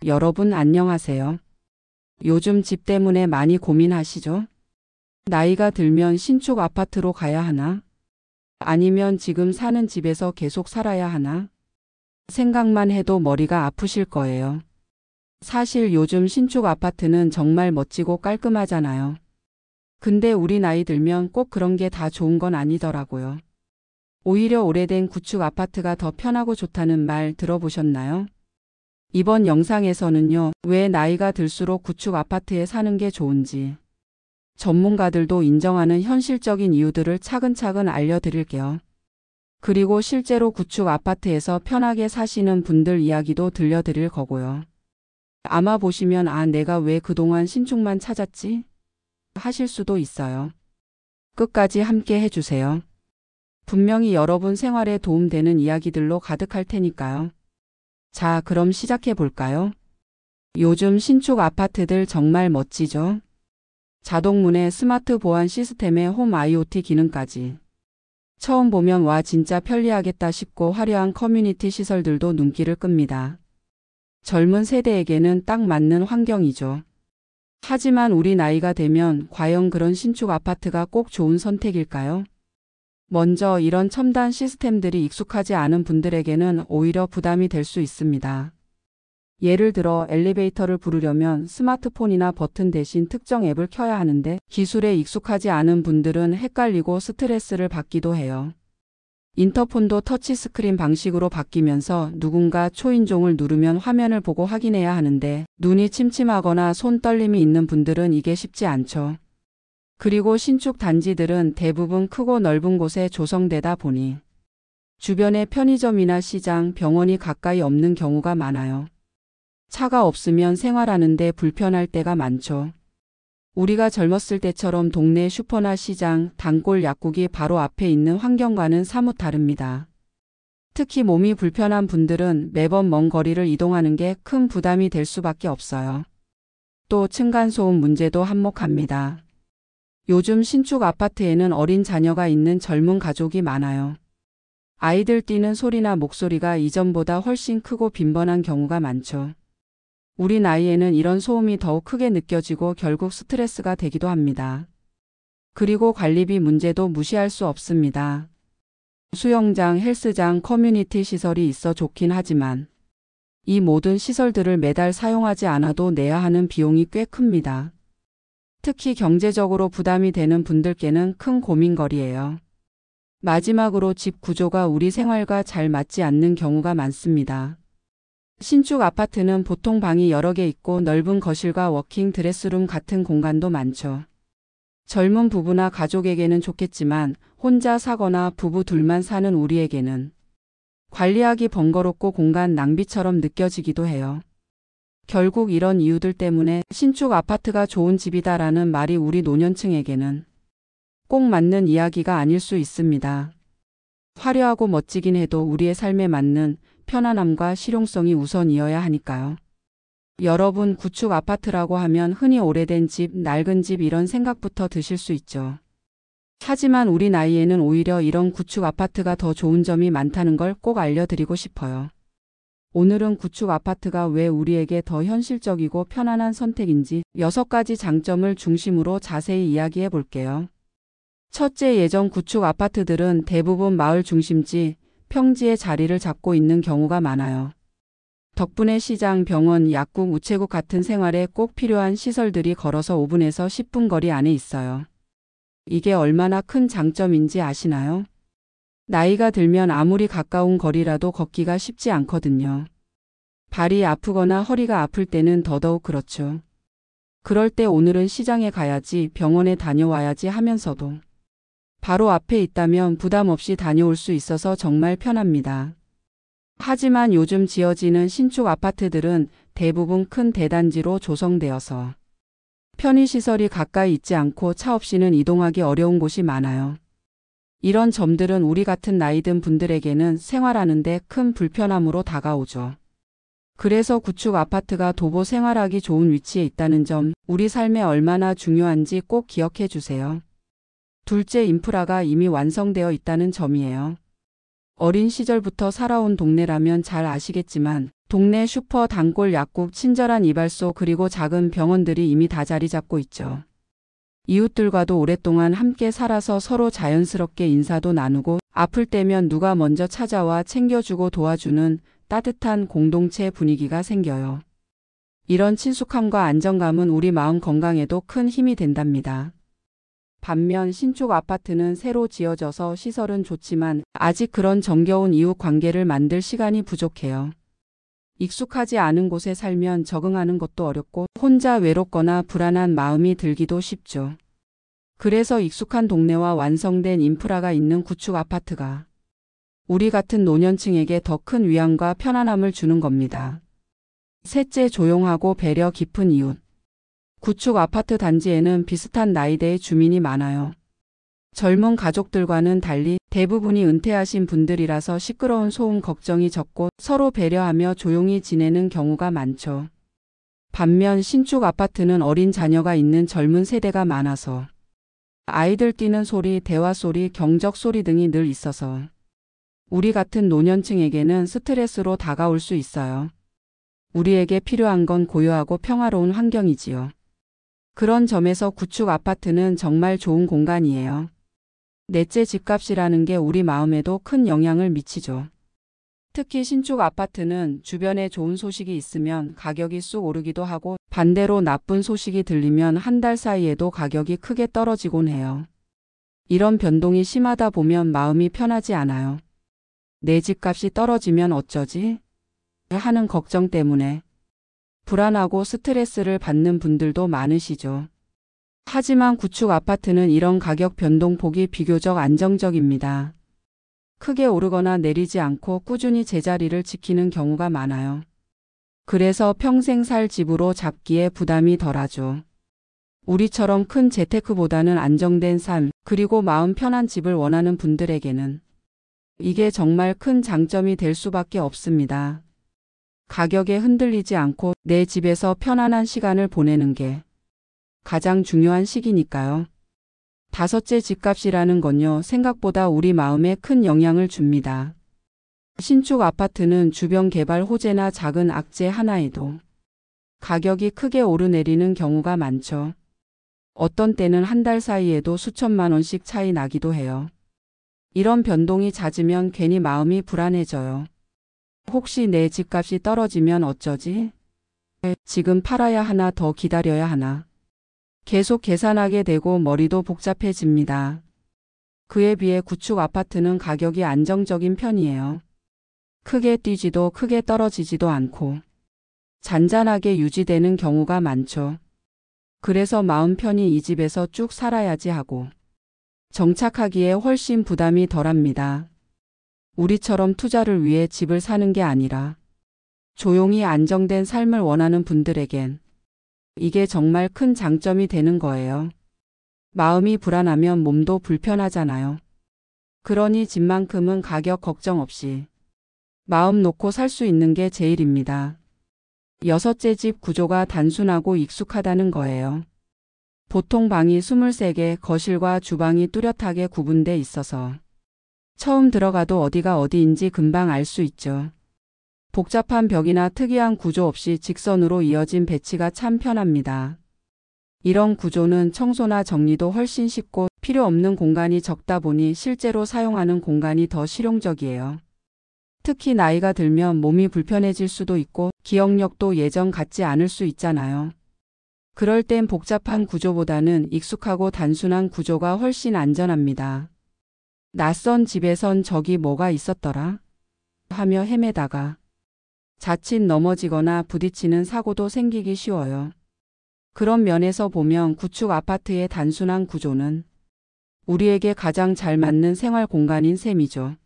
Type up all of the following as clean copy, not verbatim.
여러분 안녕하세요. 요즘 집 때문에 많이 고민하시죠? 나이가 들면 신축 아파트로 가야 하나? 아니면 지금 사는 집에서 계속 살아야 하나? 생각만 해도 머리가 아프실 거예요. 사실 요즘 신축 아파트는 정말 멋지고 깔끔하잖아요. 근데 우리 나이 들면 꼭 그런 게 다 좋은 건 아니더라고요. 오히려 오래된 구축 아파트가 더 편하고 좋다는 말 들어보셨나요? 이번 영상에서는요, 왜 나이가 들수록 구축 아파트에 사는 게 좋은지, 전문가들도 인정하는 현실적인 이유들을 차근차근 알려드릴게요. 그리고 실제로 구축 아파트에서 편하게 사시는 분들 이야기도 들려드릴 거고요. 아마 보시면 내가 왜 그동안 신축만 찾았지? 하실 수도 있어요. 끝까지 함께 해주세요. 분명히 여러분 생활에 도움되는 이야기들로 가득할 테니까요. 자, 그럼 시작해 볼까요? 요즘 신축 아파트들 정말 멋지죠? 자동문에 스마트 보안 시스템에 홈 IoT 기능까지. 처음 보면 와 진짜 편리하겠다 싶고 화려한 커뮤니티 시설들도 눈길을 끕니다. 젊은 세대에게는 딱 맞는 환경이죠. 하지만 우리 나이가 되면 과연 그런 신축 아파트가 꼭 좋은 선택일까요? 먼저 이런 첨단 시스템들이 익숙하지 않은 분들에게는 오히려 부담이 될 수 있습니다. 예를 들어 엘리베이터를 부르려면 스마트폰이나 버튼 대신 특정 앱을 켜야 하는데 기술에 익숙하지 않은 분들은 헷갈리고 스트레스를 받기도 해요. 인터폰도 터치스크린 방식으로 바뀌면서 누군가 초인종을 누르면 화면을 보고 확인해야 하는데 눈이 침침하거나 손 떨림이 있는 분들은 이게 쉽지 않죠. 그리고 신축 단지들은 대부분 크고 넓은 곳에 조성되다 보니 주변에 편의점이나 시장, 병원이 가까이 없는 경우가 많아요. 차가 없으면 생활하는데 불편할 때가 많죠. 우리가 젊었을 때처럼 동네 슈퍼나 시장, 단골 약국이 바로 앞에 있는 환경과는 사뭇 다릅니다. 특히 몸이 불편한 분들은 매번 먼 거리를 이동하는 게 큰 부담이 될 수밖에 없어요. 또 층간소음 문제도 한몫합니다. 요즘 신축 아파트에는 어린 자녀가 있는 젊은 가족이 많아요. 아이들 뛰는 소리나 목소리가 이전보다 훨씬 크고 빈번한 경우가 많죠. 우리 나이에는 이런 소음이 더욱 크게 느껴지고 결국 스트레스가 되기도 합니다. 그리고 관리비 문제도 무시할 수 없습니다. 수영장, 헬스장, 커뮤니티 시설이 있어 좋긴 하지만 이 모든 시설들을 매달 사용하지 않아도 내야 하는 비용이 꽤 큽니다. 특히 경제적으로 부담이 되는 분들께는 큰 고민거리예요. 마지막으로 집 구조가 우리 생활과 잘 맞지 않는 경우가 많습니다. 신축 아파트는 보통 방이 여러 개 있고 넓은 거실과 워킹 드레스룸 같은 공간도 많죠. 젊은 부부나 가족에게는 좋겠지만 혼자 사거나 부부 둘만 사는 우리에게는 관리하기 번거롭고 공간 낭비처럼 느껴지기도 해요. 결국 이런 이유들 때문에 신축 아파트가 좋은 집이다라는 말이 우리 노년층에게는 꼭 맞는 이야기가 아닐 수 있습니다. 화려하고 멋지긴 해도 우리의 삶에 맞는 편안함과 실용성이 우선이어야 하니까요. 여러분, 구축 아파트라고 하면 흔히 오래된 집, 낡은 집 이런 생각부터 드실 수 있죠. 하지만 우리 나이에는 오히려 이런 구축 아파트가 더 좋은 점이 많다는 걸 꼭 알려드리고 싶어요. 오늘은 구축 아파트가 왜 우리에게 더 현실적이고 편안한 선택인지 6가지 장점을 중심으로 자세히 이야기해 볼게요. 첫째, 예전 구축 아파트들은 대부분 마을 중심지, 평지에 자리를 잡고 있는 경우가 많아요. 덕분에 시장, 병원, 약국, 우체국 같은 생활에 꼭 필요한 시설들이 걸어서 5분에서 10분 거리 안에 있어요. 이게 얼마나 큰 장점인지 아시나요? 나이가 들면 아무리 가까운 거리라도 걷기가 쉽지 않거든요. 발이 아프거나 허리가 아플 때는 더더욱 그렇죠. 그럴 때 오늘은 시장에 가야지, 병원에 다녀와야지 하면서도 바로 앞에 있다면 부담 없이 다녀올 수 있어서 정말 편합니다. 하지만 요즘 지어지는 신축 아파트들은 대부분 큰 대단지로 조성되어서 편의시설이 가까이 있지 않고 차 없이는 이동하기 어려운 곳이 많아요. 이런 점들은 우리 같은 나이 든 분들에게는 생활하는데 큰 불편함으로 다가오죠. 그래서 구축 아파트가 도보 생활하기 좋은 위치에 있다는 점, 우리 삶에 얼마나 중요한지 꼭 기억해 주세요. 둘째, 인프라가 이미 완성되어 있다는 점이에요. 어린 시절부터 살아온 동네라면 잘 아시겠지만 동네 슈퍼, 단골 약국, 친절한 이발소, 그리고 작은 병원들이 이미 다 자리 잡고 있죠. 이웃들과도 오랫동안 함께 살아서 서로 자연스럽게 인사도 나누고 아플 때면 누가 먼저 찾아와 챙겨주고 도와주는 따뜻한 공동체 분위기가 생겨요. 이런 친숙함과 안정감은 우리 마음 건강에도 큰 힘이 된답니다. 반면 신축 아파트는 새로 지어져서 시설은 좋지만 아직 그런 정겨운 이웃 관계를 만들 시간이 부족해요. 익숙하지 않은 곳에 살면 적응하는 것도 어렵고 혼자 외롭거나 불안한 마음이 들기도 쉽죠. 그래서 익숙한 동네와 완성된 인프라가 있는 구축 아파트가 우리 같은 노년층에게 더 큰 위안과 편안함을 주는 겁니다. 셋째, 조용하고 배려 깊은 이웃. 구축 아파트 단지에는 비슷한 나이대의 주민이 많아요. 젊은 가족들과는 달리 대부분이 은퇴하신 분들이라서 시끄러운 소음 걱정이 적고 서로 배려하며 조용히 지내는 경우가 많죠. 반면 신축 아파트는 어린 자녀가 있는 젊은 세대가 많아서 아이들 뛰는 소리, 대화 소리, 경적 소리 등이 늘 있어서 우리 같은 노년층에게는 스트레스로 다가올 수 있어요. 우리에게 필요한 건 고요하고 평화로운 환경이지요. 그런 점에서 구축 아파트는 정말 좋은 공간이에요. 넷째, 집값이라는 게 우리 마음에도 큰 영향을 미치죠. 특히 신축 아파트는 주변에 좋은 소식이 있으면 가격이 쑥 오르기도 하고 반대로 나쁜 소식이 들리면 한 달 사이에도 가격이 크게 떨어지곤 해요. 이런 변동이 심하다 보면 마음이 편하지 않아요. 내 집값이 떨어지면 어쩌지? 하는 걱정 때문에 불안하고 스트레스를 받는 분들도 많으시죠. 하지만 구축 아파트는 이런 가격 변동폭이 비교적 안정적입니다. 크게 오르거나 내리지 않고 꾸준히 제자리를 지키는 경우가 많아요. 그래서 평생 살 집으로 잡기에 부담이 덜하죠. 우리처럼 큰 재테크보다는 안정된 삶, 그리고 마음 편한 집을 원하는 분들에게는 이게 정말 큰 장점이 될 수밖에 없습니다. 가격에 흔들리지 않고 내 집에서 편안한 시간을 보내는 게 가장 중요한 시기니까요. 다섯째, 집값이라는 건요, 생각보다 우리 마음에 큰 영향을 줍니다. 신축 아파트는 주변 개발 호재나 작은 악재 하나에도 가격이 크게 오르내리는 경우가 많죠. 어떤 때는 한 달 사이에도 수천만 원씩 차이 나기도 해요. 이런 변동이 잦으면 괜히 마음이 불안해져요. 혹시 내 집값이 떨어지면 어쩌지? 지금 팔아야 하나, 더 기다려야 하나? 계속 계산하게 되고 머리도 복잡해집니다. 그에 비해 구축 아파트는 가격이 안정적인 편이에요. 크게 뛰지도 크게 떨어지지도 않고 잔잔하게 유지되는 경우가 많죠. 그래서 마음 편히 이 집에서 쭉 살아야지 하고 정착하기에 훨씬 부담이 덜합니다. 우리처럼 투자를 위해 집을 사는 게 아니라 조용히 안정된 삶을 원하는 분들에겐 이게 정말 큰 장점이 되는 거예요. 마음이 불안하면 몸도 불편하잖아요. 그러니 집만큼은 가격 걱정 없이 마음 놓고 살 수 있는 게 제일입니다. 여섯째, 집 구조가 단순하고 익숙하다는 거예요. 보통 방이 23개, 거실과 주방이 뚜렷하게 구분돼 있어서 처음 들어가도 어디가 어디인지 금방 알 수 있죠. 복잡한 벽이나 특이한 구조 없이 직선으로 이어진 배치가 참 편합니다. 이런 구조는 청소나 정리도 훨씬 쉽고 필요 없는 공간이 적다 보니 실제로 사용하는 공간이 더 실용적이에요. 특히 나이가 들면 몸이 불편해질 수도 있고 기억력도 예전 같지 않을 수 있잖아요. 그럴 땐 복잡한 구조보다는 익숙하고 단순한 구조가 훨씬 안전합니다. 낯선 집에선 저기 뭐가 있었더라? 하며 헤매다가 자칫 넘어지거나 부딪히는 사고도 생기기 쉬워요. 그런 면에서 보면 구축 아파트의 단순한 구조는 우리에게 가장 잘 맞는 생활 공간인 셈이죠.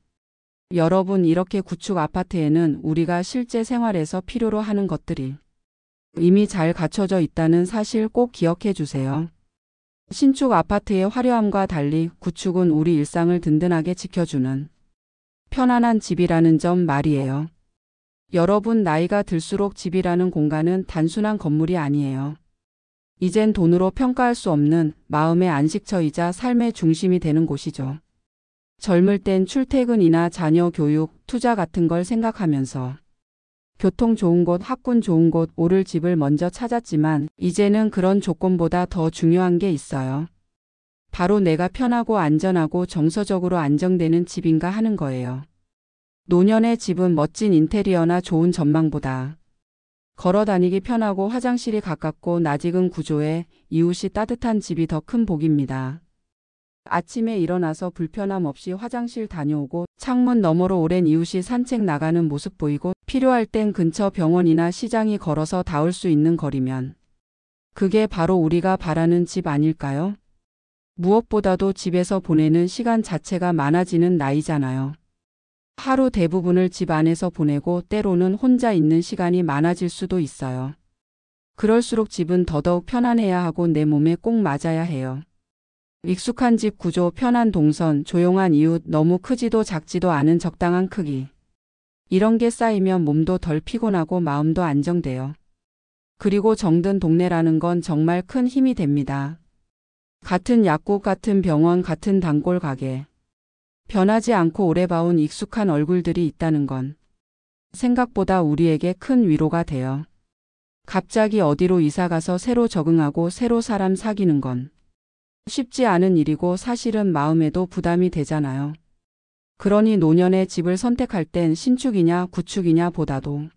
여러분, 이렇게 구축 아파트에는 우리가 실제 생활에서 필요로 하는 것들이 이미 잘 갖춰져 있다는 사실 꼭 기억해 주세요. 신축 아파트의 화려함과 달리 구축은 우리 일상을 든든하게 지켜주는 편안한 집이라는 점 말이에요. 여러분, 나이가 들수록 집이라는 공간은 단순한 건물이 아니에요. 이젠 돈으로 평가할 수 없는 마음의 안식처이자 삶의 중심이 되는 곳이죠. 젊을 땐 출퇴근이나 자녀 교육, 투자 같은 걸 생각하면서 교통 좋은 곳, 학군 좋은 곳, 오를 집을 먼저 찾았지만 이제는 그런 조건보다 더 중요한 게 있어요. 바로 내가 편하고 안전하고 정서적으로 안정되는 집인가 하는 거예요. 노년의 집은 멋진 인테리어나 좋은 전망보다 걸어 다니기 편하고 화장실이 가깝고 낯익은 구조에 이웃이 따뜻한 집이 더 큰 복입니다. 아침에 일어나서 불편함 없이 화장실 다녀오고 창문 너머로 오랜 이웃이 산책 나가는 모습 보이고 필요할 땐 근처 병원이나 시장이 걸어서 닿을 수 있는 거리면 그게 바로 우리가 바라는 집 아닐까요? 무엇보다도 집에서 보내는 시간 자체가 많아지는 나이잖아요. 하루 대부분을 집 안에서 보내고 때로는 혼자 있는 시간이 많아질 수도 있어요. 그럴수록 집은 더더욱 편안해야 하고 내 몸에 꼭 맞아야 해요. 익숙한 집 구조, 편한 동선, 조용한 이웃, 너무 크지도 작지도 않은 적당한 크기. 이런 게 쌓이면 몸도 덜 피곤하고 마음도 안정돼요. 그리고 정든 동네라는 건 정말 큰 힘이 됩니다. 같은 약국, 같은 병원, 같은 단골 가게. 변하지 않고 오래 봐온 익숙한 얼굴들이 있다는 건 생각보다 우리에게 큰 위로가 돼요. 갑자기 어디로 이사가서 새로 적응하고 새로 사람 사귀는 건 쉽지 않은 일이고 사실은 마음에도 부담이 되잖아요. 그러니 노년의 집을 선택할 땐 신축이냐 구축이냐 보다도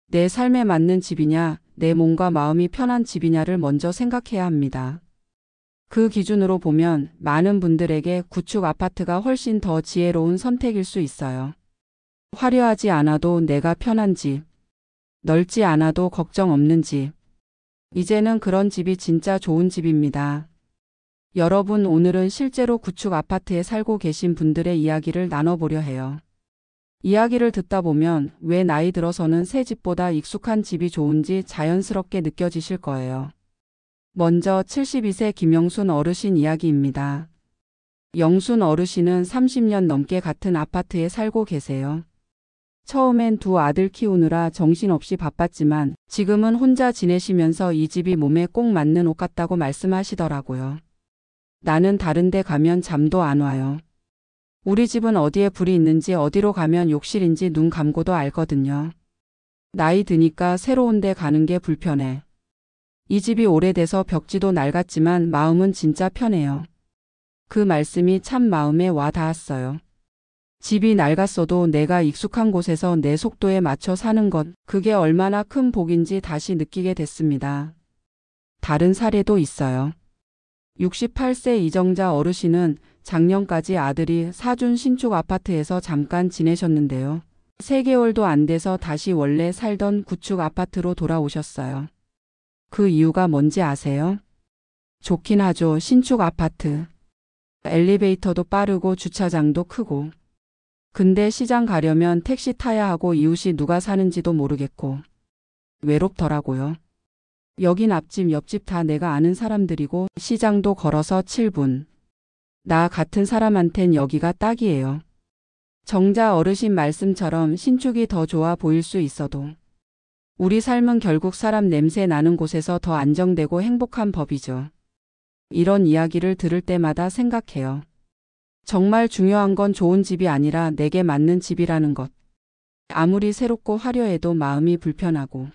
내 삶에 맞는 집이냐, 내 몸과 마음이 편한 집이냐를 먼저 생각해야 합니다. 그 기준으로 보면 많은 분들에게 구축 아파트가 훨씬 더 지혜로운 선택일 수 있어요. 화려하지 않아도 내가 편한 집, 넓지 않아도 걱정 없는 집. 이제는 그런 집이 진짜 좋은 집입니다. 여러분, 오늘은 실제로 구축 아파트에 살고 계신 분들의 이야기를 나눠보려 해요. 이야기를 듣다 보면 왜 나이 들어서는 새 집보다 익숙한 집이 좋은지 자연스럽게 느껴지실 거예요. 먼저 72세 김영순 어르신 이야기입니다. 영순 어르신은 30년 넘게 같은 아파트에 살고 계세요. 처음엔 두 아들 키우느라 정신없이 바빴지만 지금은 혼자 지내시면서 이 집이 몸에 꼭 맞는 옷 같다고 말씀하시더라고요. 나는 다른 데 가면 잠도 안 와요. 우리 집은 어디에 불이 있는지 어디로 가면 욕실인지 눈 감고도 알거든요. 나이 드니까 새로운 데 가는 게 불편해. 이 집이 오래돼서 벽지도 낡았지만 마음은 진짜 편해요. 그 말씀이 참 마음에 와 닿았어요. 집이 낡았어도 내가 익숙한 곳에서 내 속도에 맞춰 사는 것, 그게 얼마나 큰 복인지 다시 느끼게 됐습니다. 다른 사례도 있어요. 68세 이정자 어르신은 작년까지 아들이 사준 신축 아파트에서 잠깐 지내셨는데요. 3개월도 안 돼서 다시 원래 살던 구축 아파트로 돌아오셨어요. 그 이유가 뭔지 아세요? 좋긴 하죠. 신축 아파트. 엘리베이터도 빠르고 주차장도 크고. 근데 시장 가려면 택시 타야 하고 이웃이 누가 사는지도 모르겠고. 외롭더라고요. 여긴 앞집 옆집 다 내가 아는 사람들이고 시장도 걸어서 7분. 나 같은 사람한텐 여기가 딱이에요. 정자 어르신 말씀처럼 신축이 더 좋아 보일 수 있어도 우리 삶은 결국 사람 냄새 나는 곳에서 더 안정되고 행복한 법이죠. 이런 이야기를 들을 때마다 생각해요. 정말 중요한 건 좋은 집이 아니라 내게 맞는 집이라는 것. 아무리 새롭고 화려해도 마음이 불편하고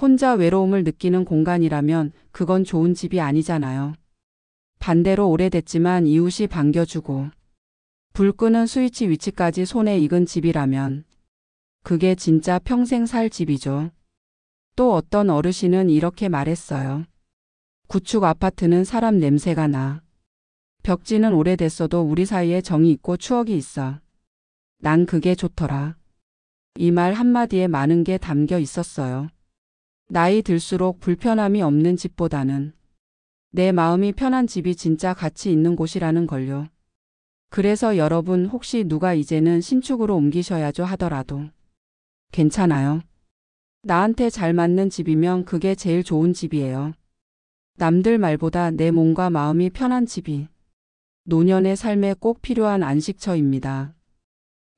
혼자 외로움을 느끼는 공간이라면 그건 좋은 집이 아니잖아요. 반대로 오래됐지만 이웃이 반겨주고 불 끄는 스위치 위치까지 손에 익은 집이라면 그게 진짜 평생 살 집이죠. 또 어떤 어르신은 이렇게 말했어요. 구축 아파트는 사람 냄새가 나. 벽지는 오래됐어도 우리 사이에 정이 있고 추억이 있어. 난 그게 좋더라. 이 말 한마디에 많은 게 담겨 있었어요. 나이 들수록 불편함이 없는 집보다는 내 마음이 편한 집이 진짜 가치 있는 곳이라는 걸요. 그래서 여러분 혹시 누가 이제는 신축으로 옮기셔야죠 하더라도 괜찮아요. 나한테 잘 맞는 집이면 그게 제일 좋은 집이에요. 남들 말보다 내 몸과 마음이 편한 집이 노년의 삶에 꼭 필요한 안식처입니다.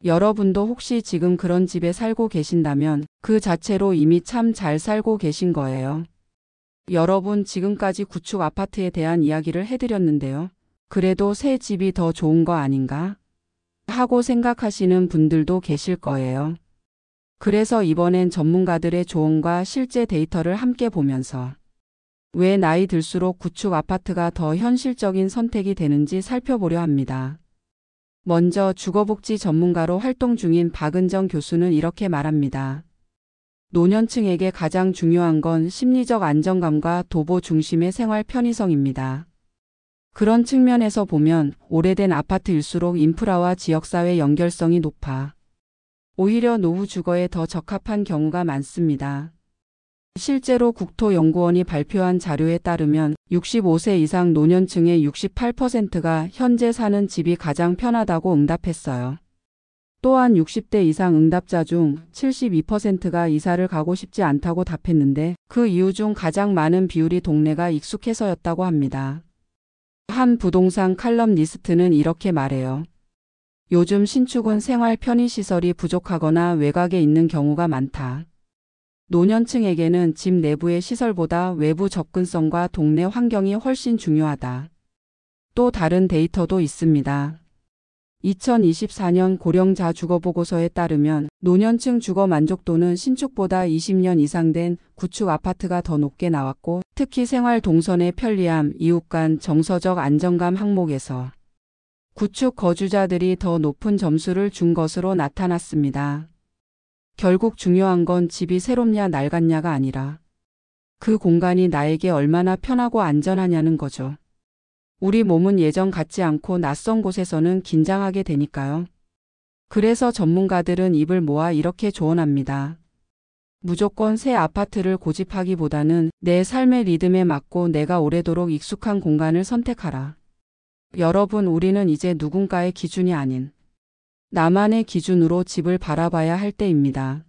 여러분도 혹시 지금 그런 집에 살고 계신다면 그 자체로 이미 참 잘 살고 계신 거예요. 여러분, 지금까지 구축 아파트에 대한 이야기를 해드렸는데요. 그래도 새 집이 더 좋은 거 아닌가? 하고 생각하시는 분들도 계실 거예요. 그래서 이번엔 전문가들의 조언과 실제 데이터를 함께 보면서 왜 나이 들수록 구축 아파트가 더 현실적인 선택이 되는지 살펴보려 합니다. 먼저 주거복지 전문가로 활동 중인 박은정 교수는 이렇게 말합니다. 노년층에게 가장 중요한 건 심리적 안정감과 도보 중심의 생활 편의성입니다. 그런 측면에서 보면 오래된 아파트일수록 인프라와 지역사회 연결성이 높아 오히려 노후 주거에 더 적합한 경우가 많습니다. 실제로 국토연구원이 발표한 자료에 따르면 65세 이상 노년층의 68%가 현재 사는 집이 가장 편하다고 응답했어요. 또한 60대 이상 응답자 중 72%가 이사를 가고 싶지 않다고 답했는데 그 이유 중 가장 많은 비율이 동네가 익숙해서였다고 합니다. 한 부동산 칼럼니스트는 이렇게 말해요. 요즘 신축은 생활 편의시설이 부족하거나 외곽에 있는 경우가 많다. 노년층에게는 집 내부의 시설보다 외부 접근성과 동네 환경이 훨씬 중요하다. 또 다른 데이터도 있습니다. 2024년 고령자 주거보고서에 따르면 노년층 주거 만족도는 신축보다 20년 이상 된 구축 아파트가 더 높게 나왔고 특히 생활 동선의 편리함, 이웃 간 정서적 안정감 항목에서 구축 거주자들이 더 높은 점수를 준 것으로 나타났습니다. 결국 중요한 건 집이 새롭냐 낡았냐가 아니라 그 공간이 나에게 얼마나 편하고 안전하냐는 거죠. 우리 몸은 예전 같지 않고 낯선 곳에서는 긴장하게 되니까요. 그래서 전문가들은 입을 모아 이렇게 조언합니다. 무조건 새 아파트를 고집하기보다는 내 삶의 리듬에 맞고 내가 오래도록 익숙한 공간을 선택하라. 여러분, 우리는 이제 누군가의 기준이 아닌 나만의 기준으로 집을 바라봐야 할 때입니다.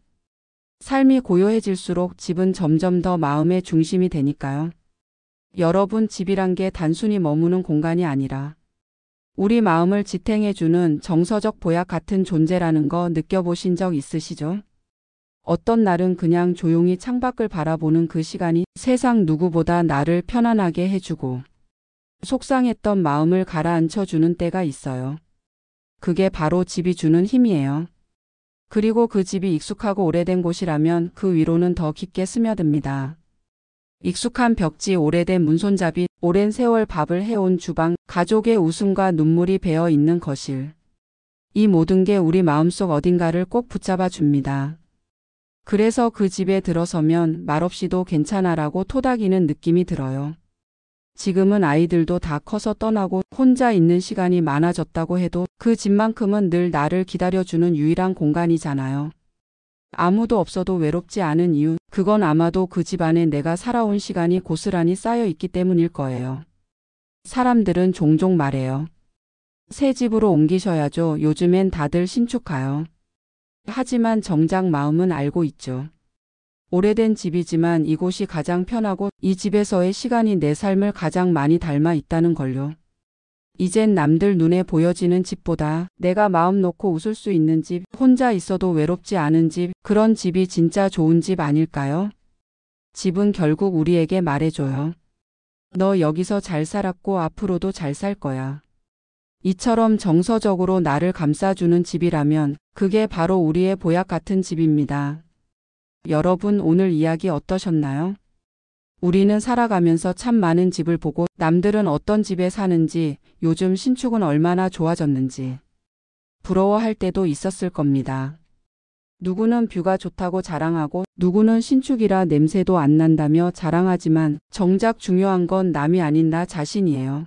삶이 고요해질수록 집은 점점 더 마음의 중심이 되니까요. 여러분, 집이란 게 단순히 머무는 공간이 아니라 우리 마음을 지탱해주는 정서적 보약 같은 존재라는 거 느껴보신 적 있으시죠? 어떤 날은 그냥 조용히 창밖을 바라보는 그 시간이 세상 누구보다 나를 편안하게 해주고 속상했던 마음을 가라앉혀주는 때가 있어요. 그게 바로 집이 주는 힘이에요. 그리고 그 집이 익숙하고 오래된 곳이라면 그 위로는 더 깊게 스며듭니다. 익숙한 벽지, 오래된 문손잡이, 오랜 세월 밥을 해온 주방, 가족의 웃음과 눈물이 배어 있는 거실. 이 모든 게 우리 마음속 어딘가를 꼭 붙잡아 줍니다. 그래서 그 집에 들어서면 말없이도 괜찮아라고 토닥이는 느낌이 들어요. 지금은 아이들도 다 커서 떠나고 혼자 있는 시간이 많아졌다고 해도 그 집만큼은 늘 나를 기다려주는 유일한 공간이잖아요. 아무도 없어도 외롭지 않은 이유, 그건 아마도 그 집 안에 내가 살아온 시간이 고스란히 쌓여 있기 때문일 거예요. 사람들은 종종 말해요. 새 집으로 옮기셔야죠. 요즘엔 다들 신축가요. 하지만 정작 마음은 알고 있죠. 오래된 집이지만 이곳이 가장 편하고 이 집에서의 시간이 내 삶을 가장 많이 닮아 있다는 걸요. 이젠 남들 눈에 보여지는 집보다 내가 마음 놓고 웃을 수 있는 집, 혼자 있어도 외롭지 않은 집, 그런 집이 진짜 좋은 집 아닐까요? 집은 결국 우리에게 말해줘요. 너 여기서 잘 살았고 앞으로도 잘 살 거야. 이처럼 정서적으로 나를 감싸주는 집이라면 그게 바로 우리의 보약 같은 집입니다. 여러분, 오늘 이야기 어떠셨나요? 우리는 살아가면서 참 많은 집을 보고 남들은 어떤 집에 사는지, 요즘 신축은 얼마나 좋아졌는지 부러워할 때도 있었을 겁니다. 누구는 뷰가 좋다고 자랑하고 누구는 신축이라 냄새도 안 난다며 자랑하지만 정작 중요한 건 남이 아닌 나 자신이에요.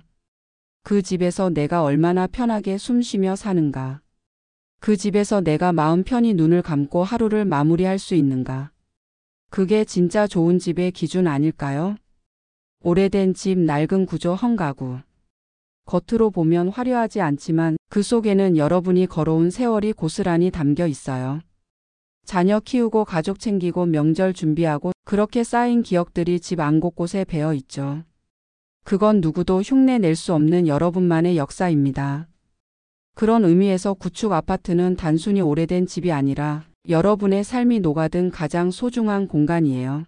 그 집에서 내가 얼마나 편하게 숨 쉬며 사는가. 그 집에서 내가 마음 편히 눈을 감고 하루를 마무리할 수 있는가. 그게 진짜 좋은 집의 기준 아닐까요? 오래된 집, 낡은 구조, 헝가구. 겉으로 보면 화려하지 않지만 그 속에는 여러분이 걸어온 세월이 고스란히 담겨 있어요. 자녀 키우고 가족 챙기고 명절 준비하고 그렇게 쌓인 기억들이 집 안 곳곳에 배어 있죠. 그건 누구도 흉내 낼 수 없는 여러분만의 역사입니다. 그런 의미에서 구축 아파트는 단순히 오래된 집이 아니라 여러분의 삶이 녹아든 가장 소중한 공간이에요.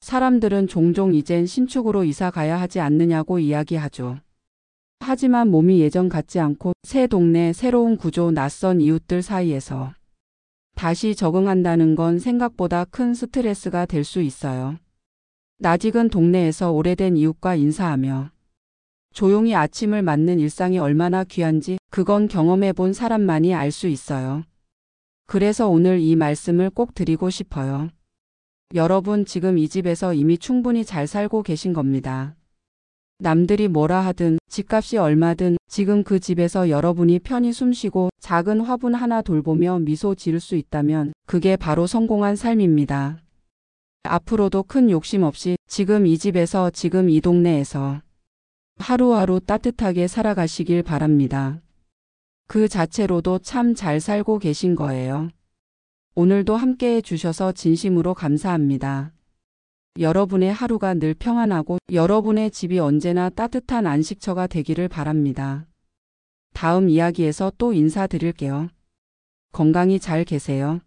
사람들은 종종 이젠 신축으로 이사 가야 하지 않느냐고 이야기하죠. 하지만 몸이 예전 같지 않고 새 동네, 새로운 구조, 낯선 이웃들 사이에서 다시 적응한다는 건 생각보다 큰 스트레스가 될 수 있어요. 낯익은 동네에서 오래된 이웃과 인사하며 조용히 아침을 맞는 일상이 얼마나 귀한지 그건 경험해 본 사람만이 알 수 있어요. 그래서 오늘 이 말씀을 꼭 드리고 싶어요. 여러분 지금 이 집에서 이미 충분히 잘 살고 계신 겁니다. 남들이 뭐라 하든 집값이 얼마든 지금 그 집에서 여러분이 편히 숨쉬고 작은 화분 하나 돌보며 미소 지을 수 있다면 그게 바로 성공한 삶입니다. 앞으로도 큰 욕심 없이 지금 이 집에서 지금 이 동네에서 하루하루 따뜻하게 살아가시길 바랍니다. 그 자체로도 참 잘 살고 계신 거예요. 오늘도 함께해 주셔서 진심으로 감사합니다. 여러분의 하루가 늘 평안하고 여러분의 집이 언제나 따뜻한 안식처가 되기를 바랍니다. 다음 이야기에서 또 인사드릴게요. 건강히 잘 계세요.